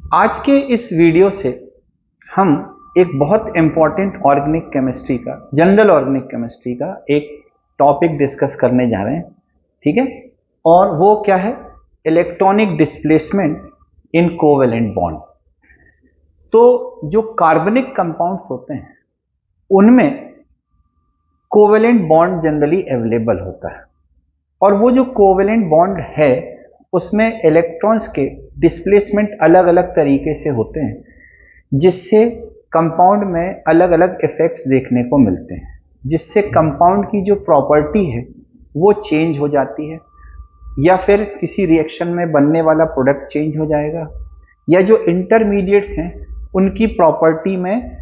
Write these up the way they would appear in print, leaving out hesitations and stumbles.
आज के इस वीडियो से हम एक बहुत इंपॉर्टेंट ऑर्गेनिक केमिस्ट्री का, जनरल ऑर्गेनिक केमिस्ट्री का एक टॉपिक डिस्कस करने जा रहे हैं। ठीक है, और वो क्या है? Electronic displacement in covalent bond. तो जो कार्बनिक कंपाउंड्स होते हैं उनमें कोवेलेंट बॉन्ड जनरली अवेलेबल होता है, और वो जो कोवेलेंट बॉन्ड है उसमें इलेक्ट्रॉन्स के डिस्प्लेसमेंट अलग अलग तरीके से होते हैं, जिससे कंपाउंड में अलग अलग इफेक्ट्स देखने को मिलते हैं, जिससे कंपाउंड की जो प्रॉपर्टी है वो चेंज हो जाती है, या फिर किसी रिएक्शन में बनने वाला प्रोडक्ट चेंज हो जाएगा, या जो इंटरमीडिएट्स हैं उनकी प्रॉपर्टी में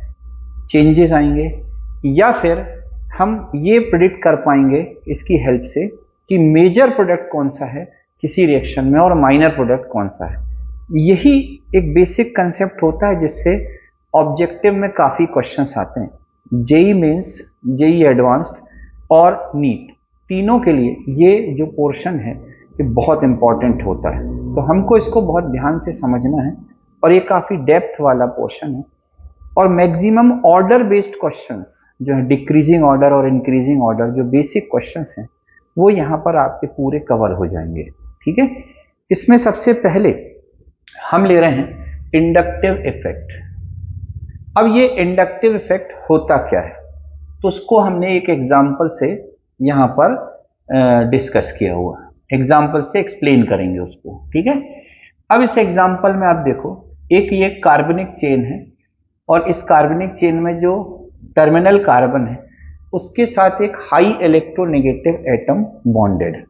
चेंजेस आएंगे, या फिर हम ये प्रिडिक्ट कर पाएंगे इसकी हेल्प से कि मेजर प्रोडक्ट कौन सा है किसी रिएक्शन में और माइनर प्रोडक्ट कौन सा है। यही एक बेसिक कंसेप्ट होता है जिससे ऑब्जेक्टिव में काफ़ी क्वेश्चंस आते हैं। जेई मेंस, जेई एडवांस्ड और नीट, तीनों के लिए ये जो पोर्शन है ये बहुत इंपॉर्टेंट होता है, तो हमको इसको बहुत ध्यान से समझना है, और ये काफ़ी डेप्थ वाला पोर्शन है। और मैक्सिमम ऑर्डर बेस्ड क्वेश्चंस जो है, डिक्रीजिंग ऑर्डर और इंक्रीजिंग ऑर्डर, जो बेसिक क्वेश्चंस हैं वो यहाँ पर आपके पूरे कवर हो जाएंगे। ठीक है, इसमें सबसे पहले हम ले रहे हैं इंडक्टिव इफेक्ट। अब ये इंडक्टिव इफेक्ट होता क्या है, तो उसको हमने एक एग्जाम्पल से यहाँ पर डिस्कस किया हुआ, एग्जाम्पल से एक्सप्लेन करेंगे उसको। ठीक है, अब इस एग्जाम्पल में आप देखो, एक ये कार्बनिक चेन है, और इस कार्बनिक चेन में जो टर्मिनल कार्बन है उसके साथ एक हाई इलेक्ट्रोनेगेटिव एटम बॉन्डेड है।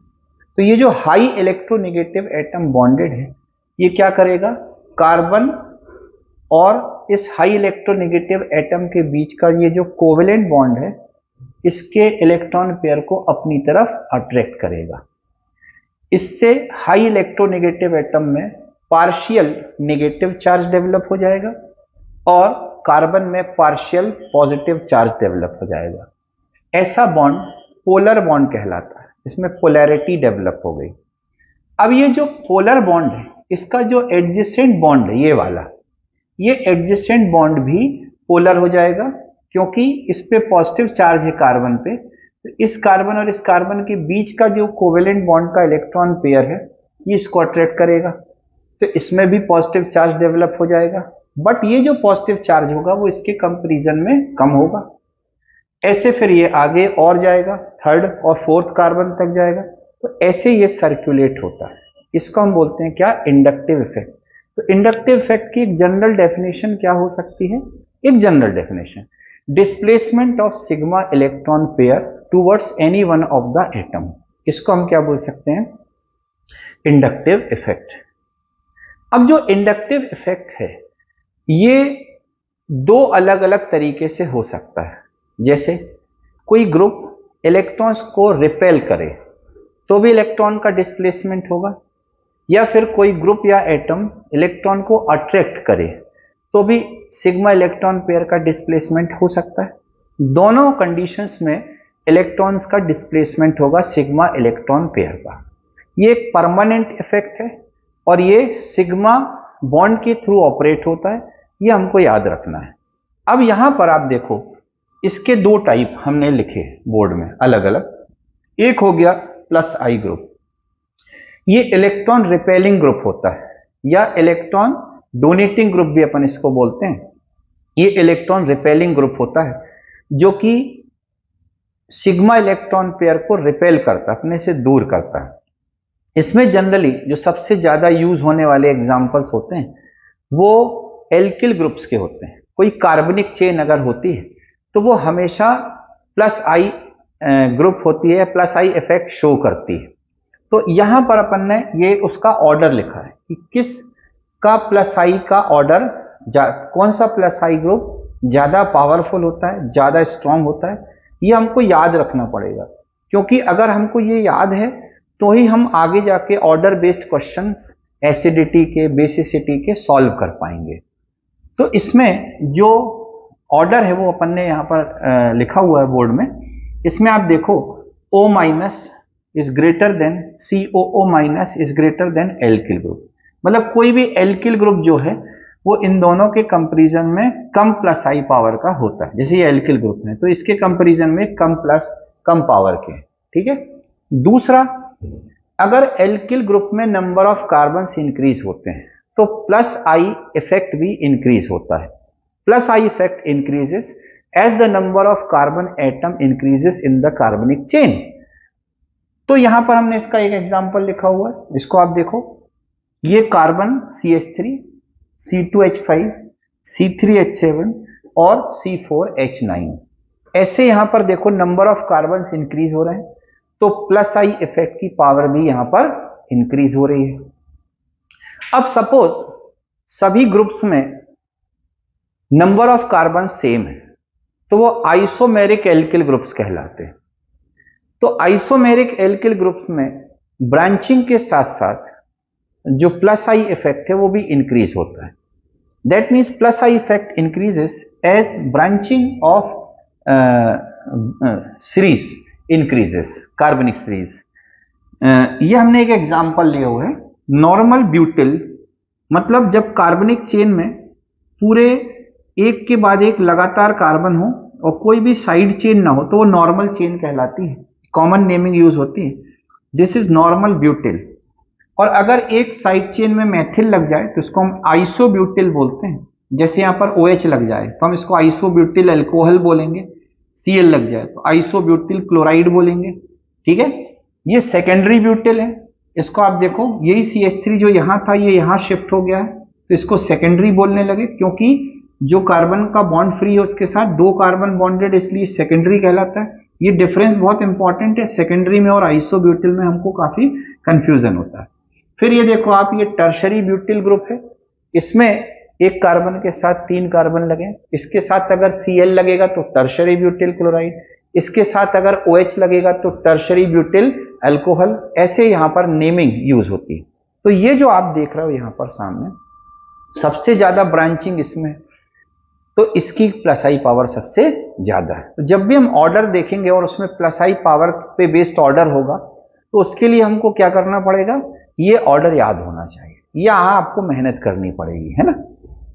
तो ये जो हाई इलेक्ट्रोनेगेटिव एटम बॉन्डेड है ये क्या करेगा, कार्बन और इस हाई इलेक्ट्रोनेगेटिव एटम के बीच का ये जो कोवेलेंट बॉन्ड है इसके इलेक्ट्रॉन पेयर को अपनी तरफ अट्रैक्ट करेगा। इससे हाई इलेक्ट्रोनेगेटिव एटम में पार्शियल नेगेटिव चार्ज डेवलप हो जाएगा और कार्बन में पार्शियल पॉजिटिव चार्ज डेवलप हो जाएगा। ऐसा बॉन्ड पोलर बॉन्ड कहलाता है, इसमें पोलैरिटी डेवलप हो गई। अब ये जो पोलर बॉन्ड है इसका जो एडजेसेंट बॉन्ड है ये वाला, ये एडजेसेंट बॉन्ड भी पोलर हो जाएगा, क्योंकि इस पे पॉजिटिव चार्ज है कार्बन पे। तो इस कार्बन और इस कार्बन के बीच का जो कोवेलेंट बॉन्ड का इलेक्ट्रॉन पेयर है ये इसको अट्रैक्ट करेगा, तो इसमें भी पॉजिटिव चार्ज डेवलप हो जाएगा। बट ये जो पॉजिटिव चार्ज होगा वो इसके कंपैरिजन में कम होगा। ऐसे फिर ये आगे और जाएगा, थर्ड और फोर्थ कार्बन तक जाएगा, तो ऐसे ये सर्कुलेट होता है। इसको हम बोलते हैं क्या, इंडक्टिव इफेक्ट। तो इंडक्टिव इफेक्ट की एक जनरल डेफिनेशन क्या हो सकती है, एक general definition, displacement of sigma electron pair towards any one of the atom. इसको हम क्या बोल सकते हैं, इंडक्टिव इफेक्ट। अब जो इंडक्टिव इफेक्ट है ये दो अलग अलग तरीके से हो सकता है। जैसे कोई ग्रुप इलेक्ट्रॉन्स को रिपेल करे तो भी इलेक्ट्रॉन का डिस्प्लेसमेंट होगा, या फिर कोई ग्रुप या एटम इलेक्ट्रॉन को अट्रैक्ट करे तो भी सिग्मा इलेक्ट्रॉन पेयर का डिस्प्लेसमेंट हो सकता है। दोनों कंडीशंस में इलेक्ट्रॉन्स का डिस्प्लेसमेंट होगा सिग्मा इलेक्ट्रॉन पेयर का। ये एक परमानेंट इफेक्ट है और ये सिग्मा बॉन्ड के थ्रू ऑपरेट होता है, ये हमको याद रखना है। अब यहां पर आप देखो, इसके दो टाइप हमने लिखे बोर्ड में अलग अलग। एक हो गया प्लस आई ग्रुप, ये इलेक्ट्रॉन रिपेलिंग ग्रुप होता है, या इलेक्ट्रॉन डोनेटिंग ग्रुप भी अपन इसको बोलते हैं। ये इलेक्ट्रॉन रिपेलिंग ग्रुप होता है जो कि सिग्मा इलेक्ट्रॉन पेयर को रिपेल करता है, अपने से दूर करता है। इसमें जनरली जो सबसे ज्यादा यूज होने वाले एग्जाम्पल्स होते हैं वो एल्किल ग्रुप्स के होते हैं। कोई कार्बनिक चेन अगर होती है तो वो हमेशा प्लस आई ग्रुप होती है, प्लस आई इफेक्ट शो करती है। तो यहां पर अपन ने ये उसका ऑर्डर लिखा है कि किस का प्लस आई का ऑर्डर, कौन सा प्लस आई ग्रुप ज्यादा पावरफुल होता है, ज्यादा स्ट्रांग होता है, ये हमको याद रखना पड़ेगा। क्योंकि अगर हमको ये याद है तो ही हम आगे जाके ऑर्डर बेस्ड क्वेश्चंस एसिडिटी के, बेसिसिटी के सॉल्व कर पाएंगे। तो इसमें जो ऑर्डर है वो अपन ने यहाँ पर लिखा हुआ है बोर्ड में। इसमें आप देखो O minus is greater than COO minus is greater than alkyl group. मतलब कोई भी एल्किल ग्रुप जो है वो इन दोनों के कंपैरिजन में कम प्लस आई पावर का होता है। जैसे ये एल्किल ग्रुप है तो इसके कंपैरिजन में कम पावर के, ठीक है। दूसरा, अगर एल्किल ग्रुप में नंबर ऑफ कार्बन्स इंक्रीज होते हैं तो प्लस आई इफेक्ट भी इंक्रीज होता है। Plus I effect increases as the number of carbon atom increases in the कार्बनिक चेन। तो यहां पर हमने इसका एक एग्जांपल लिखा हुआ है, इसको आप देखो। ये कार्बन CH3, C2H5, C3H7 और C4H9, ऐसे यहां पर देखो नंबर ऑफ कार्बन इंक्रीज हो रहे हैं तो प्लस आई इफेक्ट की पावर भी यहां पर इंक्रीज हो रही है। अब सपोज सभी ग्रुप्स में नंबर ऑफ कार्बन सेम है तो वो आइसोमेरिक एल्किल ग्रुप्स कहलाते हैं। तो आइसोमेरिक एल्किल ग्रुप्स में ब्रांचिंग के साथ साथ जो प्लस आई इफेक्ट है वो भी इंक्रीज होता है। That means plus I effect increases as branching of series increases, कार्बनिक सीरीज। ये हमने एक एग्जांपल लिया हुआ है। नॉर्मल ब्यूटिल, मतलब जब कार्बनिक चेन में पूरे एक के बाद एक लगातार कार्बन हो और कोई भी साइड चेन ना हो तो वो नॉर्मल चेन कहलाती है, कॉमन नेमिंग यूज होती है। This is normal butyl. और अगर एक साइड चेन में मेथिल लग जाए तो इसको हम आइसोब्यूटिल बोलते हैं। जैसे यहाँ पर OH लग जाए तो हम इसको आइसोब्यूटिल अल्कोहल बोलेंगे, Cl लग जाए तो आइसोब्यूटिल क्लोराइड बोलेंगे, ठीक है। ये सेकेंडरी ब्यूटिल है, इसको आप देखो, यही CH3 जो यहाँ था ये यहाँ शिफ्ट हो गया है तो इसको सेकेंडरी बोलने लगे, क्योंकि जो कार्बन का बॉन्ड फ्री है उसके साथ दो कार्बन बॉन्डेड, इसलिए सेकेंडरी कहलाता है। ये डिफरेंस बहुत इंपॉर्टेंट है, सेकेंडरी में और आइसोब्यूटिल में हमको काफी कंफ्यूजन होता है। फिर ये देखो आप, ये टर्शरी ब्यूटिल ग्रुप है, इसमें एक कार्बन के साथ 3 कार्बन लगे, इसके साथ अगर Cl लगेगा तो टर्शरी ब्यूटिल क्लोराइड, इसके साथ अगर OH लगेगा तो टर्शरी ब्यूटिल अल्कोहल। ऐसे यहां पर नेमिंग यूज होती है। तो ये जो आप देख रहे हो यहां पर सामने, सबसे ज्यादा ब्रांचिंग इसमें, तो इसकी प्लस आई पावर सबसे ज्यादा है। तो जब भी हम ऑर्डर देखेंगे और उसमें प्लस आई पावर पे बेस्ड ऑर्डर होगा तो उसके लिए हमको क्या करना पड़ेगा, ये ऑर्डर याद होना चाहिए, यहां आपको मेहनत करनी पड़ेगी, है ना।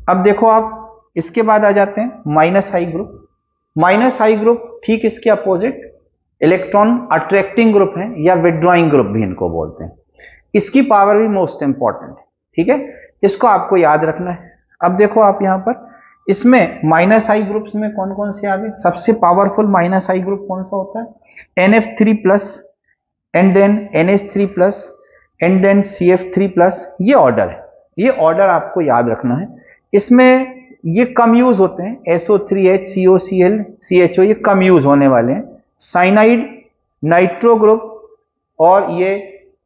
अब देखो आप, इसके बाद आ जाते हैं minus I group. Minus I group ठीक इसके अपोजिट इलेक्ट्रॉन अट्रैक्टिंग ग्रुप है या विड्रॉइंग ग्रुप भी इनको बोलते हैं। इसकी पावर भी मोस्ट इंपॉर्टेंट है, ठीक है, इसको आपको याद रखना है। अब देखो आप यहां पर, इसमें माइनस आई ग्रुप्स में कौन कौन से आ गए। सबसे पावरफुल माइनस आई ग्रुप कौन सा होता है, NF3+ and then NH3+ and then CF3+। ये ऑर्डर है, ये ऑर्डर आपको याद रखना है। इसमें ये कम यूज होते हैं, SO3H, COCl, CHO, ये कम यूज होने वाले हैं। साइनाइड, नाइट्रो ग्रुप और ये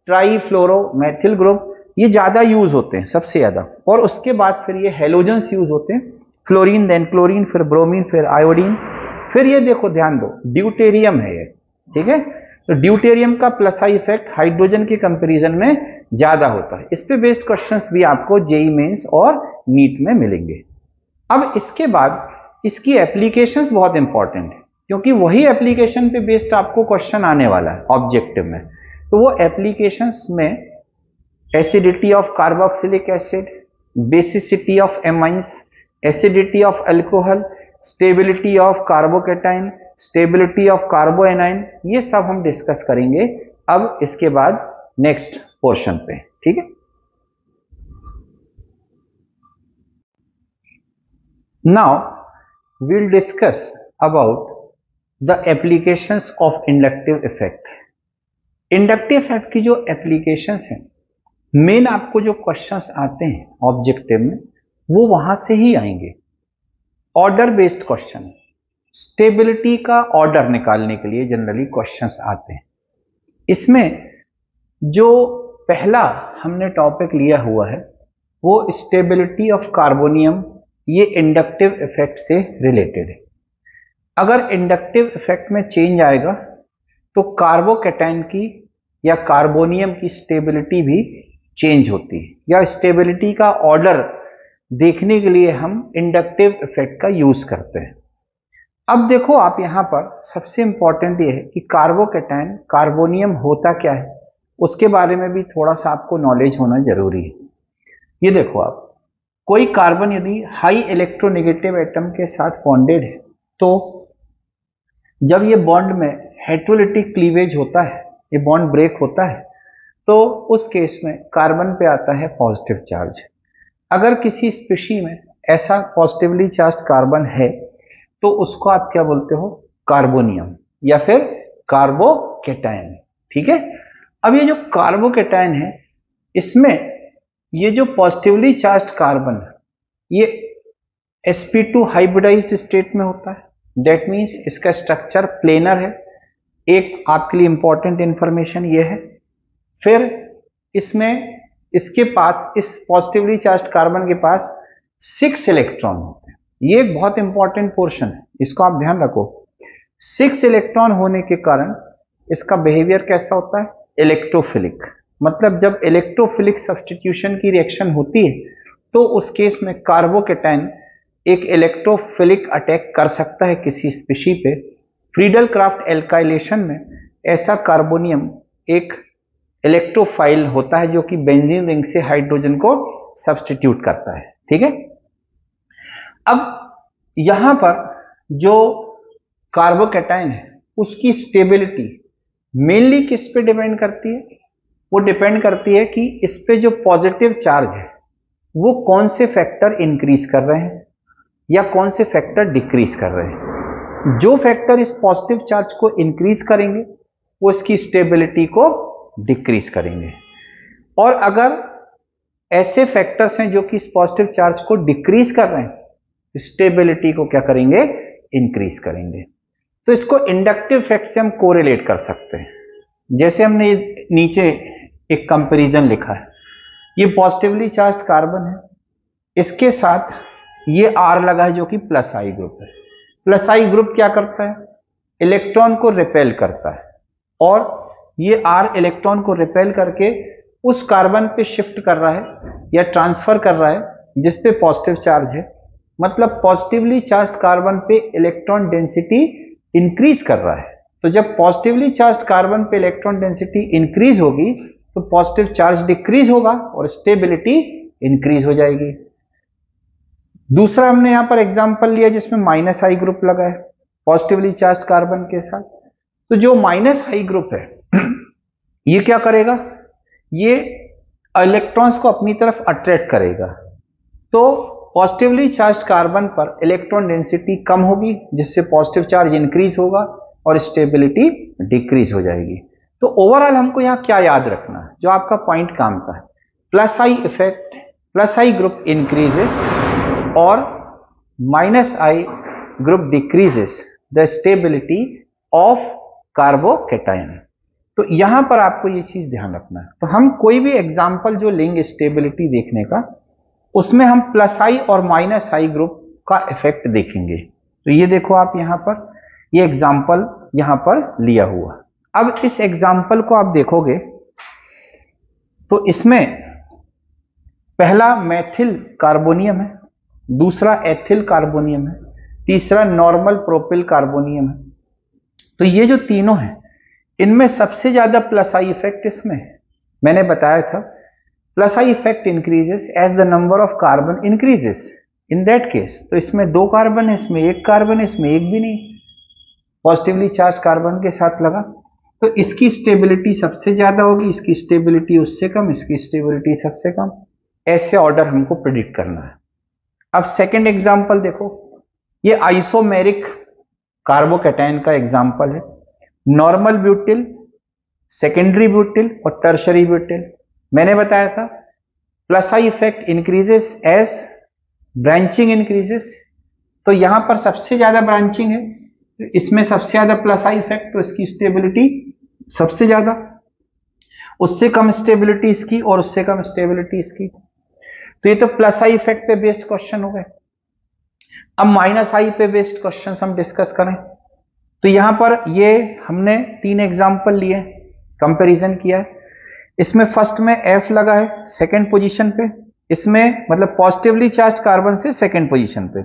ट्राईफ्लोरोमेथिल ग्रुप, ये ज्यादा यूज होते हैं सबसे ज्यादा। और उसके बाद फिर ये हेलोजेंस यूज होते हैं, फ्लोरीन, देन क्लोरीन, फिर ब्रोमीन, फिर आयोडीन। फिर ये देखो ध्यान दो, ड्यूटेरियम है ये, ठीक है। तो ड्यूटेरियम का प्लस आई इफेक्ट हाइड्रोजन के कंपैरिजन में ज्यादा होता है। इस पे बेस्ड क्वेश्चंस भी आपको जेईई मेंस और नीट में मिलेंगे। अब इसके बाद इसकी एप्लीकेशंस बहुत इंपॉर्टेंट है, क्योंकि वही एप्लीकेशन पे बेस्ड आपको क्वेश्चन आने वाला है ऑब्जेक्टिव में। तो वो एप्लीकेशंस में acidity of carboxylic acid, basicity of amines, acidity of alcohol, stability of carbocation, stability of carbanion, ये सब हम डिस्कस करेंगे अब इसके बाद नेक्स्ट पोर्शन पे, ठीक है। Now we'll discuss about the applications of inductive effect. Inductive effect की जो एप्लीकेशंस हैं, मेन आपको जो क्वेश्चंस आते हैं ऑब्जेक्टिव में वो वहां से ही आएंगे। ऑर्डर बेस्ड क्वेश्चन, स्टेबिलिटी का ऑर्डर निकालने के लिए जनरली क्वेश्चंस आते हैं। इसमें जो पहला हमने टॉपिक लिया हुआ है वो स्टेबिलिटी ऑफ कार्बोनियम, ये इंडक्टिव इफेक्ट से रिलेटेड है। अगर इंडक्टिव इफेक्ट में चेंज आएगा तो कार्बोकेटाइन की या कार्बोनियम की स्टेबिलिटी भी चेंज होती है, या स्टेबिलिटी का ऑर्डर देखने के लिए हम इंडक्टिव इफेक्ट का यूज करते हैं। अब देखो आप यहां पर सबसे इंपॉर्टेंट ये है कि कार्बोकेटाइन, कार्बोनियम होता क्या है, उसके बारे में भी थोड़ा सा आपको नॉलेज होना जरूरी है। ये देखो आप, कोई कार्बन यदि हाई इलेक्ट्रोनेगेटिव एटम के साथ बॉन्डेड है तो जब ये बॉन्ड में हेटेरोलिटिक क्लीवेज होता है, ये बॉन्ड ब्रेक होता है, तो उस केस में कार्बन पे आता है पॉजिटिव चार्ज। अगर किसी स्पीशी में ऐसा पॉजिटिवली चार्ज कार्बन है तो उसको आप क्या बोलते हो, कार्बोनियम या फिर कार्बोकैटायन। ठीक है, अब ये जो कार्बोकैटायन है इसमें ये जो पॉजिटिवली चार्ज कार्बन है ये sp2 हाइब्रिडाइज्ड स्टेट में होता है, दैट मीन्स इसका स्ट्रक्चर प्लेनर है। एक आपके लिए इंपॉर्टेंट इंफॉर्मेशन ये है। फिर इसमें इसके पास, इस पॉजिटिवली चार्ज कार्बन के पास 6 इलेक्ट्रॉन होते हैं। ये एक बहुत इंपॉर्टेंट पोर्शन है, इसको आप ध्यान रखो। 6 इलेक्ट्रॉन होने के कारण इसका बिहेवियर कैसा होता है, इलेक्ट्रोफिलिक। मतलब जब इलेक्ट्रोफिलिक सब्स्टिट्यूशन की रिएक्शन होती है तो उस केस में कार्बोकैटायन एक इलेक्ट्रोफिलिक अटैक कर सकता है किसी स्पीशी पे। फ्रीडल क्राफ्ट एल्काइलेशन में ऐसा कार्बोनियम एक इलेक्ट्रोफाइल होता है जो कि बेंजीन रिंग से हाइड्रोजन को सब्स्टिट्यूट करता है। ठीक है, अब यहां पर जो कार्बोकैटायन है उसकी स्टेबिलिटी मेनली किस पे डिपेंड करती है, वो डिपेंड करती है कि इस पे जो पॉजिटिव चार्ज है वो कौन से फैक्टर इंक्रीज कर रहे हैं या कौन से फैक्टर डिक्रीज कर रहे हैं। जो फैक्टर इस पॉजिटिव चार्ज को इंक्रीज करेंगे वो इसकी स्टेबिलिटी को डिक्रीज करेंगे, और अगर ऐसे फैक्टर्स हैं जो कि इस पॉजिटिव चार्ज को डिक्रीज कर रहे हैं, स्टेबिलिटी को क्या करेंगे, इंक्रीज करेंगे। तो इसको इंडक्टिव फैक्ट से हम कोरिलेट कर सकते हैं। जैसे हमने नीचे एक कंपैरिजन लिखा है, ये पॉजिटिवली चार्ज कार्बन है, इसके साथ ये R लगा है जो कि प्लस आई ग्रुप है। प्लस आई ग्रुप क्या करता है, इलेक्ट्रॉन को रिपेल करता है, और ये R इलेक्ट्रॉन को रिपेल करके उस कार्बन पे शिफ्ट कर रहा है या ट्रांसफर कर रहा है जिस पे पॉजिटिव चार्ज है। मतलब पॉजिटिवली चार्ज कार्बन पे इलेक्ट्रॉन डेंसिटी इंक्रीज कर रहा है। तो जब पॉजिटिवली चार्ज कार्बन पे इलेक्ट्रॉन डेंसिटी इंक्रीज होगी तो पॉजिटिव चार्ज डिक्रीज होगा और स्टेबिलिटी इंक्रीज हो जाएगी। दूसरा हमने यहां पर एग्जांपल लिया जिसमें माइनस आई ग्रुप लगा है पॉजिटिवली चार्ज कार्बन के साथ। तो जो माइनस आई ग्रुप है ये क्या करेगा, ये इलेक्ट्रॉन्स को अपनी तरफ अट्रैक्ट करेगा। तो पॉजिटिवली चार्ज कार्बन पर इलेक्ट्रॉन डेंसिटी कम होगी जिससे पॉजिटिव चार्ज इंक्रीज होगा और स्टेबिलिटी डिक्रीज हो जाएगी। तो ओवरऑल हमको यहाँ क्या याद रखना है, जो आपका पॉइंट काम का है, plus I effect, plus I group increases और minus I group decreases the stability of carbocation. तो यहां पर आपको ये चीज ध्यान रखना है। तो हम कोई भी एग्जांपल जो लेंगे स्टेबिलिटी देखने का, उसमें हम प्लस आई और माइनस आई ग्रुप का इफेक्ट देखेंगे। तो ये देखो आप यहां पर, ये एग्जांपल यहां पर लिया हुआ। अब इस एग्जांपल को आप देखोगे तो इसमें पहला मेथिल कार्बोनियम है, दूसरा एथिल कार्बोनियम है, तीसरा नॉर्मल प्रोपिल कार्बोनियम है। तो ये जो तीनों हैं इनमें सबसे ज्यादा प्लस आई इफेक्ट इसमें है। मैंने बताया था plus I effect increases as the number of carbon increases. In that case तो इसमें 2 कार्बन है, इसमें 1 कार्बन है, इसमें 1 भी नहीं, पॉजिटिवली चार्ज कार्बन के साथ लगा। तो इसकी स्टेबिलिटी सबसे ज्यादा होगी, इसकी स्टेबिलिटी उससे कम, इसकी स्टेबिलिटी सबसे कम। ऐसे ऑर्डर हमको प्रिडिक्ट करना है। अब सेकेंड एग्जाम्पल देखो, ये आइसोमेरिक कार्बोकैटायन का एग्जाम्पल है। नॉर्मल ब्यूटिल, सेकेंडरी ब्यूटिल और टर्शरी ब्यूटिल। मैंने बताया था plus I effect increases as branching increases. तो यहां पर सबसे ज्यादा ब्रांचिंग है, इसमें सबसे ज्यादा प्लस आई इफेक्ट, तो इसकी स्टेबिलिटी सबसे ज्यादा, उससे कम स्टेबिलिटी इसकी और उससे कम स्टेबिलिटी इसकी। तो ये तो प्लस आई इफेक्ट पे बेस्ड क्वेश्चन हो गए। अब माइनस आई पे बेस्ड क्वेश्चन हम डिस्कस करें। तो यहां पर ये हमने 3 एग्जाम्पल लिए, कंपैरिजन किया है। इसमें फर्स्ट में F लगा है सेकेंड पोजीशन पे, इसमें मतलब पॉजिटिवली चार्ज कार्बन से सेकेंड पोजीशन पे,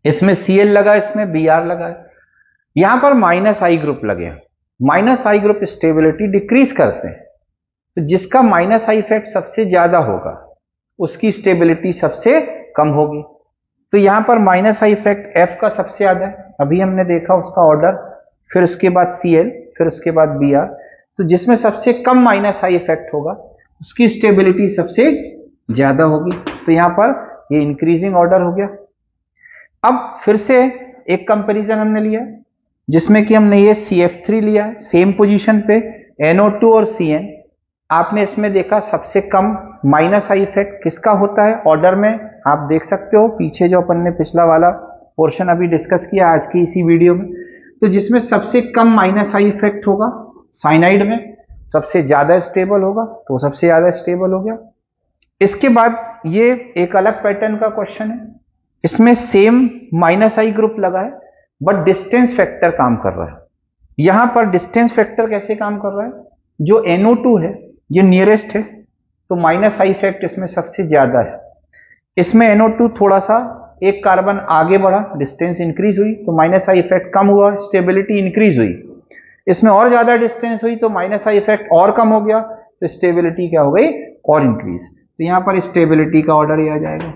इसमें Cl लगा, इसमें Br लगा है। यहां पर माइनस आई ग्रुप लगे। Minus I group stability decrease करते हैं, तो जिसका माइनस आई इफेक्ट सबसे ज्यादा होगा उसकी स्टेबिलिटी सबसे कम होगी। तो यहां पर माइनस आई इफेक्ट एफ का सबसे ज्यादा है, अभी हमने देखा उसका ऑर्डर, फिर उसके बाद Cl, फिर उसके बाद Br। तो जिसमें सबसे कम माइनस आई इफेक्ट होगा उसकी स्टेबिलिटी सबसे ज्यादा होगी। तो यहां पर ये इंक्रीजिंग ऑर्डर हो गया। अब फिर से एक कंपैरिजन हमने लिया जिसमें कि हमने ये CF3 लिया है सेम पोजीशन पे, NO2 और Cn। आपने इसमें देखा सबसे कम माइनस आई इफेक्ट किसका होता है ऑर्डर में, आप देख सकते हो पीछे जो अपन ने पिछला वाला पोर्शन अभी डिस्कस किया आज की इसी वीडियो में। तो जिसमें सबसे कम माइनस आई इफेक्ट होगा साइनाइड में, सबसे ज्यादा स्टेबल होगा तो सबसे ज्यादा स्टेबल हो गया। इसके बाद ये एक अलग पैटर्न का क्वेश्चन है, इसमें सेम माइनस आई ग्रुप लगा है बट डिस्टेंस फैक्टर काम कर रहा है। यहां पर डिस्टेंस फैक्टर कैसे काम कर रहा है, जो NO2 है ये नियरेस्ट है तो माइनस आई इफेक्ट इसमें सबसे ज्यादा है। इसमें NO2 थोड़ा सा एक कार्बन आगे बढ़ा, डिस्टेंस इंक्रीज हुई तो माइनस आई इफेक्ट कम हुआ, स्टेबिलिटी इंक्रीज हुई। इसमें और ज्यादा डिस्टेंस हुई तो माइनस आई इफेक्ट और कम हो गया तो स्टेबिलिटी क्या हो गई और इंक्रीज। तो यहां पर स्टेबिलिटी का ऑर्डर ही आ जाएगा।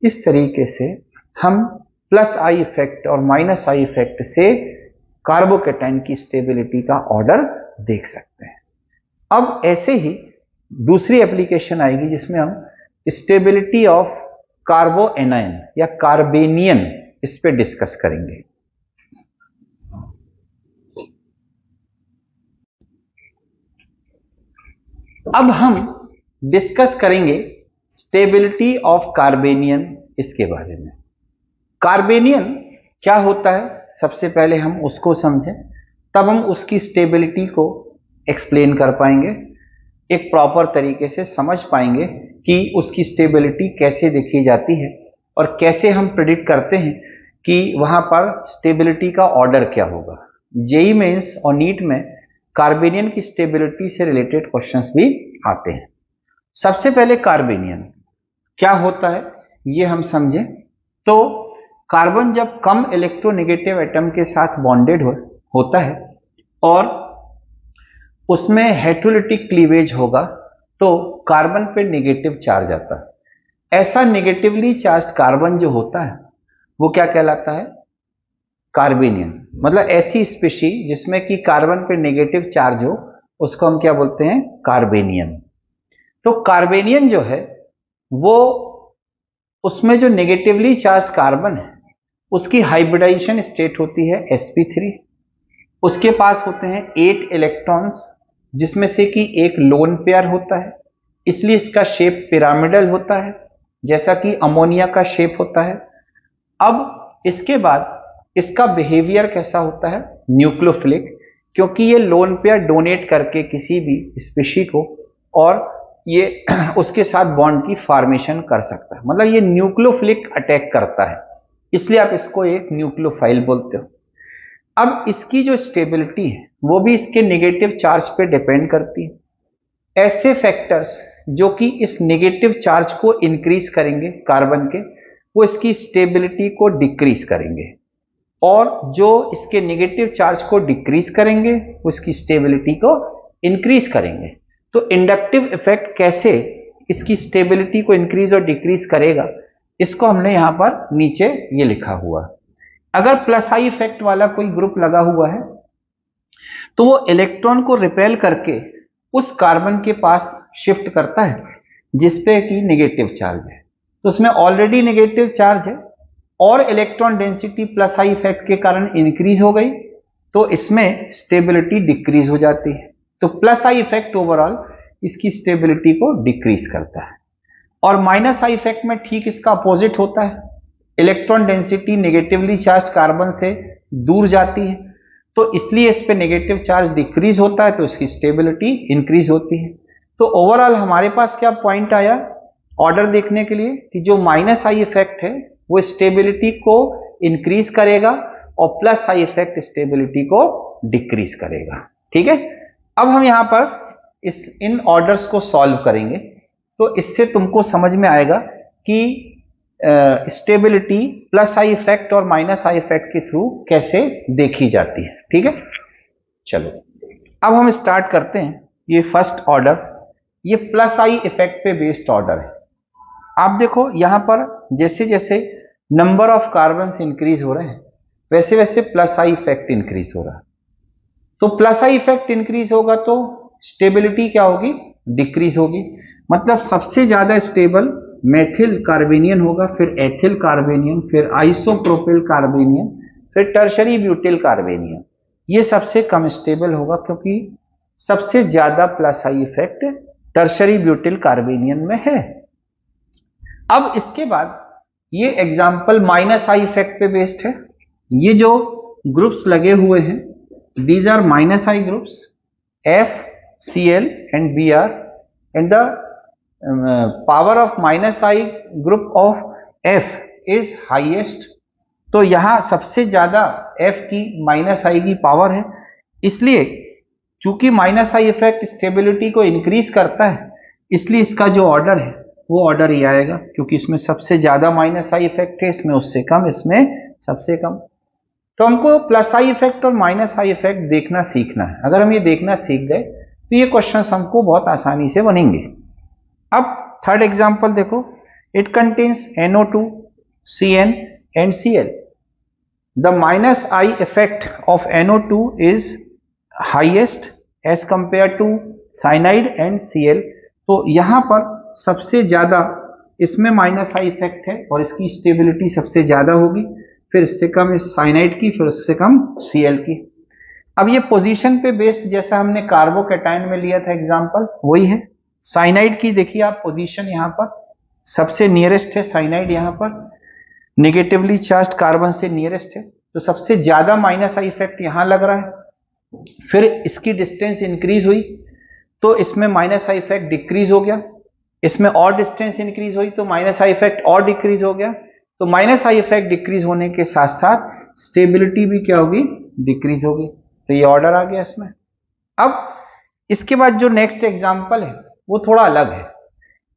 इस तरीके से हम प्लस आई इफेक्ट और माइनस आई इफेक्ट से कार्बोकेटाइन की स्टेबिलिटी का ऑर्डर देख सकते हैं। अब ऐसे ही दूसरी एप्लीकेशन आएगी जिसमें हम स्टेबिलिटी ऑफ कार्बोएनाइन या कार्बेनियन इस पे डिस्कस करेंगे। अब हम डिस्कस करेंगे स्टेबिलिटी ऑफ कार्बेनियन, इसके बारे में। कार्बेनियन क्या होता है सबसे पहले हम उसको समझें, तब हम उसकी स्टेबिलिटी को एक्सप्लेन कर पाएंगे, एक प्रॉपर तरीके से समझ पाएंगे कि उसकी स्टेबिलिटी कैसे देखी जाती है और कैसे हम प्रिडिक्ट करते हैं कि वहां पर स्टेबिलिटी का ऑर्डर क्या होगा। जेईई मेंस और नीट में कार्बेनियन की स्टेबिलिटी से रिलेटेड क्वेश्चंस भी आते हैं। सबसे पहले कार्बेनियन क्या होता है ये हम समझें। तो कार्बन जब कम इलेक्ट्रोनेगेटिव एटम के साथ बॉन्डेड होता है और उसमें हेटेरोलिटिक क्लीवेज होगा तो कार्बन पे नेगेटिव चार्ज आता है। ऐसा नेगेटिवली चार्ज कार्बन जो होता है वो क्या कहलाता है, कार्बेनियन। मतलब ऐसी स्पीशी जिसमें कि कार्बन पे नेगेटिव चार्ज हो उसको हम क्या बोलते हैं, कार्बेनियन। तो कार्बेनियन जो है वो उसमें जो नेगेटिवली चार्ज कार्बन है उसकी हाइब्रिडाइजेशन स्टेट होती है sp3। उसके पास होते हैं 8 इलेक्ट्रॉन्स जिसमें से कि एक लोन पेयर होता है, इसलिए इसका शेप पिरामिडल होता है जैसा कि अमोनिया का शेप होता है। अब इसके बाद इसका बिहेवियर कैसा होता है, न्यूक्लियोफिलिक, क्योंकि ये लोन पेयर डोनेट करके किसी भी स्पीशी को और ये उसके साथ बॉन्ड की फॉर्मेशन कर सकता है। मतलब ये न्यूक्लियोफिलिक अटैक करता है, इसलिए आप इसको एक न्यूक्लियोफाइल बोलते हो। अब इसकी जो स्टेबिलिटी है वो भी इसके नेगेटिव चार्ज पे डिपेंड करती है। ऐसे फैक्टर्स जो कि इस नेगेटिव चार्ज को इंक्रीज करेंगे कार्बन के, वो इसकी स्टेबिलिटी को डिक्रीज करेंगे, और जो इसके नेगेटिव चार्ज को डिक्रीज करेंगे वो इसकी स्टेबिलिटी को इंक्रीज करेंगे। तो इंडक्टिव इफेक्ट कैसे इसकी स्टेबिलिटी को इंक्रीज और डिक्रीज करेगा, इसको हमने यहां पर नीचे ये लिखा हुआ। अगर प्लस आई इफेक्ट वाला कोई ग्रुप लगा हुआ है तो वो इलेक्ट्रॉन को रिपेल करके उस कार्बन के पास शिफ्ट करता है जिसपे कि नेगेटिव चार्ज है। तो उसमें ऑलरेडी नेगेटिव चार्ज है और electron density plus I effect के कारण इंक्रीज हो गई तो इसमें स्टेबिलिटी डिक्रीज हो जाती है। तो प्लस आई इफेक्ट ओवरऑल इसकी स्टेबिलिटी को डिक्रीज करता है। और माइनस आई इफेक्ट में ठीक इसका अपोजिट होता है, electron density negatively charge carbon से दूर जाती है तो इसलिए इस पे नेगेटिव चार्ज डिक्रीज होता है तो इसकी स्टेबिलिटी इंक्रीज होती है। तो ओवरऑल हमारे पास क्या पॉइंट आया ऑर्डर देखने के लिए कि जो माइनस आई इफेक्ट है वो स्टेबिलिटी को इंक्रीज करेगा और प्लस आई इफेक्ट स्टेबिलिटी को डिक्रीज करेगा। ठीक है, अब हम यहां पर इन ऑर्डर्स को सॉल्व करेंगे तो इससे तुमको समझ में आएगा कि स्टेबिलिटी प्लस आई इफेक्ट और माइनस आई इफेक्ट के थ्रू कैसे देखी जाती है। ठीक है, चलो अब हम स्टार्ट करते हैं। ये फर्स्ट ऑर्डर ये प्लस आई इफेक्ट पे बेस्ड ऑर्डर है। आप देखो यहां पर जैसे जैसे नंबर ऑफ कार्बन इंक्रीज हो रहे हैं वैसे वैसे प्लस आई इफेक्ट इंक्रीज हो रहा है। तो प्लस आई इफेक्ट इंक्रीज होगा तो स्टेबिलिटी क्या होगी, डिक्रीज होगी। मतलब सबसे ज्यादा स्टेबल मेथिल कार्बेनियन होगा, फिर एथिल कार्बेनियन, फिर आइसोप्रोपिल कार्बेनियन, फिर टर्शरी ब्यूटिल कार्बेनियन। ये सबसे कम स्टेबल होगा क्योंकि सबसे ज्यादा plus I effect tertiary butyl carbanion में है। अब इसके बाद ये एग्जाम्पल माइनस आई इफेक्ट पे बेस्ड है। ये जो ग्रुप्स लगे हुए हैं these are minus I groups F, Cl and Br and the power of minus I group of F is highest। तो यहाँ सबसे ज्यादा F की माइनस I की पावर है, इसलिए चूंकि माइनस I इफेक्ट स्टेबिलिटी को इंक्रीज करता है इसलिए इसका जो ऑर्डर है वो ऑर्डर ही आएगा, क्योंकि इसमें सबसे ज्यादा माइनस I इफेक्ट है, इसमें उससे कम, इसमें सबसे कम। तो हमको प्लस आई इफेक्ट और माइनस आई इफेक्ट देखना सीखना है। अगर हम ये देखना सीख गए तो ये क्वेश्चंस हमको बहुत आसानी से बनेंगे। अब थर्ड एग्जांपल देखो, it contains NO2, CN and Cl। The minus I effect of NO2 is highest as compare to cyanide and Cl। तो यहां पर सबसे ज्यादा इसमें माइनस आई इफेक्ट है और इसकी स्टेबिलिटी सबसे ज्यादा होगी, फिर इससे कम इस साइनाइड की, फिर उससे कम Cl की। अब ये पोजीशन पे बेस्ड जैसा हमने कार्बोकैटायन में लिया था एग्जांपल वही है। साइनाइड की देखिए आप पोजीशन यहाँ पर सबसे नियरेस्ट है, साइनाइड यहाँ पर नेगेटिवली चार्ज्ड कार्बन से नियरेस्ट है, तो सबसे ज्यादा माइनस आई इफेक्ट यहाँ लग रहा है। फिर इसकी डिस्टेंस इंक्रीज हुई तो इसमें माइनस आई इफेक्ट डिक्रीज हो गया, इसमें और डिस्टेंस इंक्रीज हुई तो माइनस आई इफेक्ट और डिक्रीज हो गया। तो माइनस आई इफेक्ट डिक्रीज होने के साथ साथ स्टेबिलिटी भी क्या होगी, डिक्रीज होगी। तो ये ऑर्डर आ गया इसमें। अब इसके बाद जो नेक्स्ट एग्जांपल है वो थोड़ा अलग है।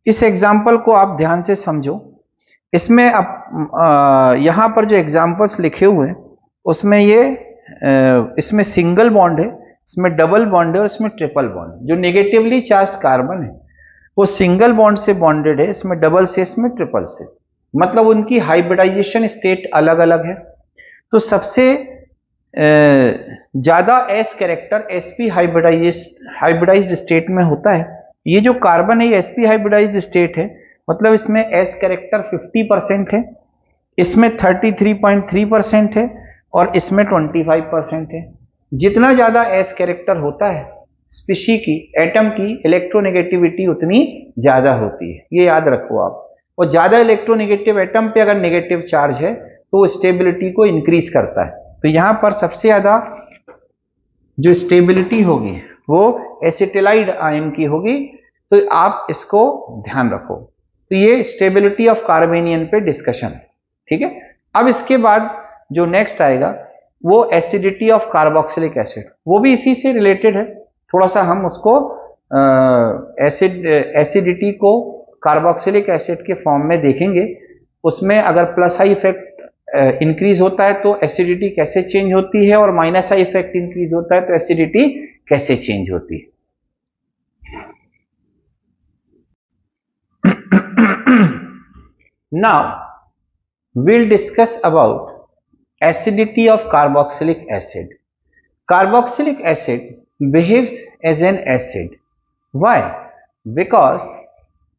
इस एग्जांपल को आप ध्यान से समझो। इसमें अब यहां पर जो एग्जांपल्स लिखे हुए हैं उसमें ये इसमें सिंगल बॉन्ड है, इसमें डबल बॉन्ड है और इसमें ट्रिपल बॉन्ड। जो नेगेटिवली चार्ज्ड कार्बन है वो सिंगल बॉन्ड से बॉन्डेड है, इसमें डबल से, इसमें ट्रिपल से। मतलब उनकी हाइब्रिडाइजेशन स्टेट अलग अलग है। तो सबसे ज्यादा S character sp hybridized state में होता है। ये जो कार्बन है ये sp हाइब्रिडाइज्ड स्टेट है, मतलब इसमें एस कैरेक्टर 50% है, इसमें 33.3% है और इसमें 25% है। जितना ज्यादा एस कैरेक्टर होता है स्पीशी की, एटम की इलेक्ट्रोनेगेटिविटी उतनी ज्यादा होती है, ये याद रखो आप। और ज्यादा इलेक्ट्रोनेगेटिव एटम पे अगर नेगेटिव चार्ज है तो स्टेबिलिटी को इंक्रीज करता है। तो यहां पर सबसे ज्यादा जो स्टेबिलिटी होगी वो एसिटिलाइड आयन की होगी, तो आप इसको ध्यान रखो। तो ये स्टेबिलिटी ऑफ कार्बेनियन पे डिस्कशन है, ठीक है। अब इसके बाद जो नेक्स्ट आएगा वो एसिडिटी ऑफ कार्बोक्सिलिक एसिड, वो भी इसी से रिलेटेड है। थोड़ा सा हम उसको एसिडिटी को कार्बोक्सिलिक एसिड के फॉर्म में देखेंगे। उसमें अगर प्लस आई इफेक्ट इंक्रीज होता है तो एसिडिटी कैसे चेंज होती है, और माइनस आई इफेक्ट इंक्रीज होता है तो एसिडिटी कैसे चेंज होती है। Now we'll discuss about acidity of carboxylic acid. Carboxylic acid behaves as an acid. Why? Because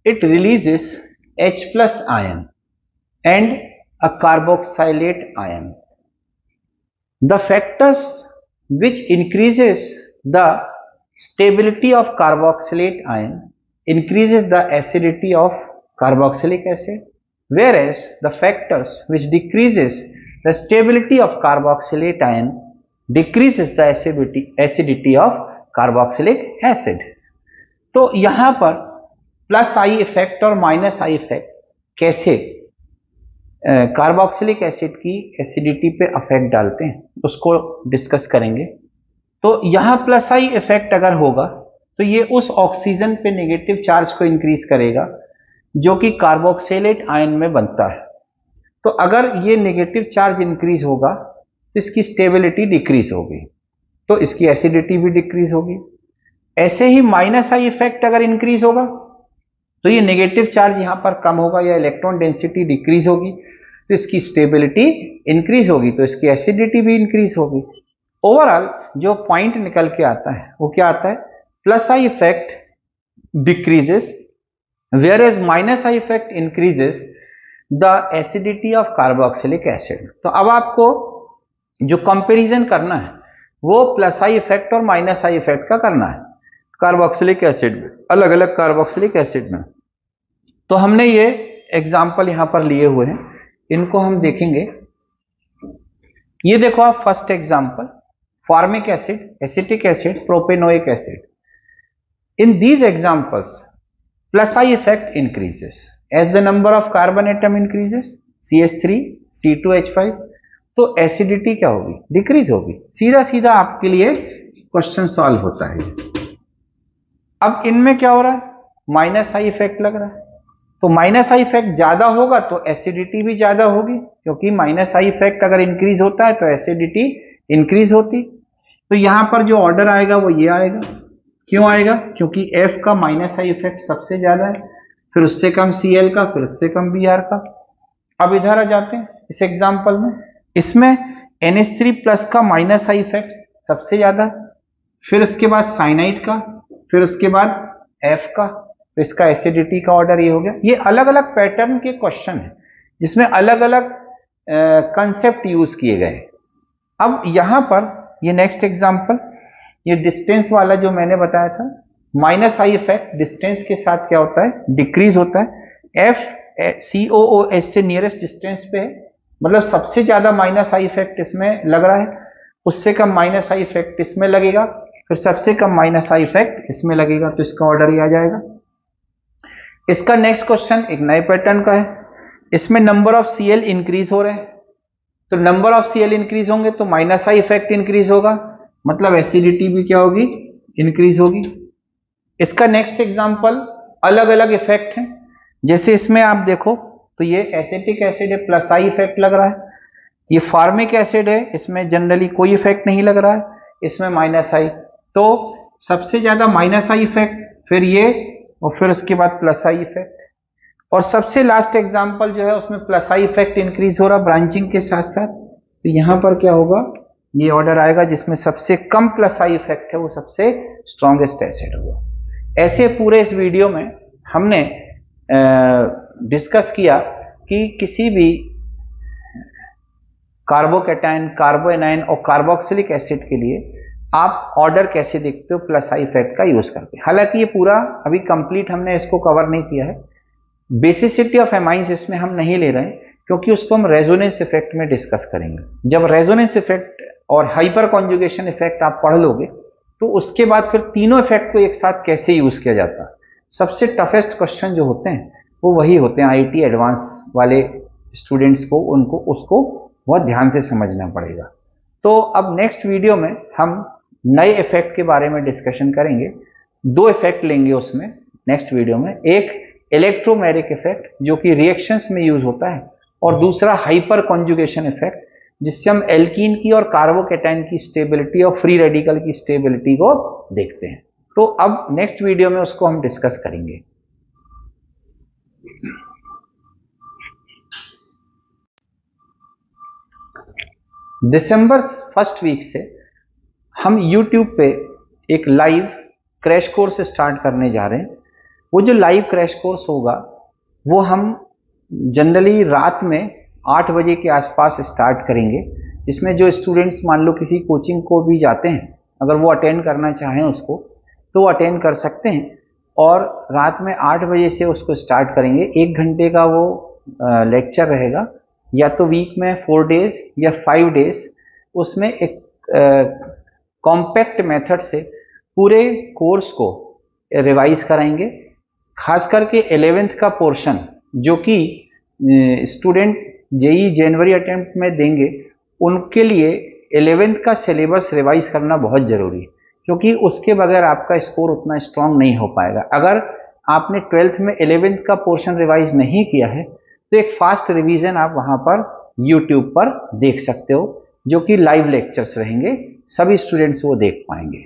it releases H plus ion and a carboxylate ion. The factors which increases the stability of carboxylate ion increases the acidity of carboxylic acid, whereas the factors which decreases the stability of carboxylate ion decreases the acidity of carboxylic acid. तो यहां पर plus I effect और minus I effect कैसे carboxylic acid की acidity पे affect डालते हैं उसको डिस्कस करेंगे। तो यहां प्लस आई इफेक्ट अगर होगा तो ये उस ऑक्सीजन पे नेगेटिव चार्ज को इंक्रीज करेगा जो कि कार्बोक्सिलेट आयन में बनता है। तो अगर ये नेगेटिव चार्ज इंक्रीज होगा तो इसकी स्टेबिलिटी डिक्रीज होगी, तो इसकी एसिडिटी भी डिक्रीज होगी। ऐसे ही माइनस आई इफेक्ट अगर इंक्रीज होगा तो ये नेगेटिव चार्ज यहाँ पर कम होगा या इलेक्ट्रॉन डेंसिटी डिक्रीज होगी तो इसकी स्टेबिलिटी इंक्रीज होगी, तो इसकी एसिडिटी भी इंक्रीज होगी। ओवरऑल जो पॉइंट निकल के आता है वो क्या आता है, plus I effect decreases where as minus I effect increases the acidity of carboxylic acid. तो अब आपको जो कंपैरिजन करना है वो प्लस आई इफेक्ट और माइनस आई इफेक्ट का करना है कार्बोक्सिलिक एसिड में, अलग अलग कार्बोक्सिलिक एसिड में। तो हमने ये एग्जाम्पल यहां पर लिए हुए हैं, इनको हम देखेंगे। ये देखो आप, first example formic acid, acetic acid, propanoic acid. In these examples plus I effect increases as the number of carbon atom increases, CH3 C2H5, तो एसिडिटी क्या होगी, डिक्रीज होगी। सीधा सीधा आपके लिए क्वेश्चन सॉल्व होता है। अब इनमें क्या हो रहा है, माइनस आई इफेक्ट लग रहा है, तो माइनस आई इफेक्ट ज्यादा होगा तो एसिडिटी भी ज्यादा होगी, क्योंकि माइनस आई इफेक्ट अगर इंक्रीज होता है तो एसिडिटी इंक्रीज होती। तो यहां पर जो ऑर्डर आएगा वो ये आएगा। क्यों आएगा, क्योंकि F का माइनस आई इफेक्ट सबसे ज्यादा है, फिर उससे कम Cl का, फिर उससे कम Br का। अब इधर आ जाते हैं इस एग्जाम्पल में, इसमें NH3 प्लस का माइनस आई इफेक्ट सबसे ज्यादा, फिर उसके बाद साइनाइड का, फिर उसके बाद F का, तो इसका एसिडिटी का ऑर्डर ये हो गया। ये अलग अलग पैटर्न के क्वेश्चन है जिसमें अलग अलग कंसेप्ट यूज किए गए। अब यहां पर ये नेक्स्ट एग्जांपल, ये डिस्टेंस वाला जो मैंने बताया था, माइनस आई इफेक्ट डिस्टेंस के साथ क्या होता है, डिक्रीज होता है। F COOH से नियरेस्ट डिस्टेंस पे है, मतलब सबसे ज्यादा माइनस आई इफेक्ट इसमें लग रहा है, उससे कम माइनस आई इफेक्ट इसमें लगेगा, फिर सबसे कम माइनस आई इफेक्ट इसमें लगेगा, तो इसका ऑर्डर ही आ जाएगा। इसका नेक्स्ट क्वेश्चन एक नए पैटर्न का है, इसमें नंबर ऑफ Cl इंक्रीज हो रहे हैं, तो नंबर ऑफ Cl इंक्रीज होंगे तो माइनस आई इफेक्ट इंक्रीज होगा, मतलब एसिडिटी भी क्या होगी, इंक्रीज होगी। इसका नेक्स्ट एग्जांपल अलग अलग इफेक्ट है, जैसे इसमें आप देखो तो ये एसिटिक एसिड है, प्लस आई इफेक्ट लग रहा है। ये फॉर्मिक एसिड है, इसमें जनरली कोई इफेक्ट नहीं लग रहा है, इसमें माइनस आई, तो सबसे ज्यादा माइनस आई इफेक्ट, फिर ये, और फिर उसके बाद प्लस आई इफेक्ट। और सबसे लास्ट एग्जांपल जो है उसमें प्लस आई इफेक्ट इंक्रीज हो रहा ब्रांचिंग के साथ साथ, तो यहां पर क्या होगा, ये ऑर्डर आएगा जिसमें सबसे कम प्लस आई इफेक्ट है वो सबसे स्ट्रॉन्गेस्ट एसिड होगा। ऐसे पूरे इस वीडियो में हमने डिस्कस किया कि किसी भी कार्बोकैटायन, कार्बोएनायन और कार्बोक्सिलिक एसिड के लिए आप ऑर्डर कैसे देखते हो प्लस आई इफेक्ट का यूज करके। हालांकि ये पूरा अभी कंप्लीट हमने इसको कवर नहीं किया है, बेसिसिटी ऑफ एमाइंस इसमें हम नहीं ले रहे हैं, क्योंकि उसको हम रेजोनेंस इफेक्ट में डिस्कस करेंगे। जब रेजोनेंस इफेक्ट और हाइपर कॉन्जुगेशन इफेक्ट आप पढ़ लोगे तो उसके बाद फिर तीनों इफेक्ट को एक साथ कैसे यूज किया जाता है, सबसे टफेस्ट क्वेश्चन जो होते हैं वो वही होते हैं। IIT एडवांस वाले स्टूडेंट्स को उनको उसको बहुत ध्यान से समझना पड़ेगा। तो अब नेक्स्ट वीडियो में हम नए इफेक्ट के बारे में डिस्कशन करेंगे। दो इफेक्ट लेंगे उसमें नेक्स्ट वीडियो में, एक इलेक्ट्रोमेरिक इफेक्ट जो कि रिएक्शंस में यूज होता है, और दूसरा हाइपर कॉन्जुगेशन इफेक्ट जिससे हम एल्कीन की और कार्बोकैटायन की स्टेबिलिटी और फ्री रेडिकल की स्टेबिलिटी को देखते हैं। तो अब नेक्स्ट वीडियो में उसको हम डिस्कस करेंगे। दिसंबर फर्स्ट वीक से हम YouTube पे एक लाइव क्रैश कोर्स स्टार्ट करने जा रहे हैं। वो जो लाइव क्रैश कोर्स होगा वो हम जनरली रात में 8 बजे के आसपास स्टार्ट करेंगे, जिसमें जो स्टूडेंट्स मान लो किसी कोचिंग को भी जाते हैं, अगर वो अटेंड करना चाहें उसको तो अटेंड कर सकते हैं। और रात में 8 बजे से उसको स्टार्ट करेंगे। 1 घंटे का वो लेक्चर रहेगा, या तो वीक में 4 डेज या 5 डेज। उसमें एक कॉम्पैक्ट मेथड से पूरे कोर्स को रिवाइज कराएंगे, खास करके 11th का पोर्शन जो कि स्टूडेंट जेईई जनवरी अटेम्प्ट में देंगे, उनके लिए 11th का सिलेबस रिवाइज करना बहुत ज़रूरी है, क्योंकि उसके बगैर आपका स्कोर उतना स्ट्रांग नहीं हो पाएगा। अगर आपने 12th में 11th का पोर्शन रिवाइज नहीं किया है तो एक फास्ट रिवीजन आप वहाँ पर YouTube पर देख सकते हो, जो कि लाइव लेक्चर्स रहेंगे, सभी स्टूडेंट्स वो देख पाएंगे।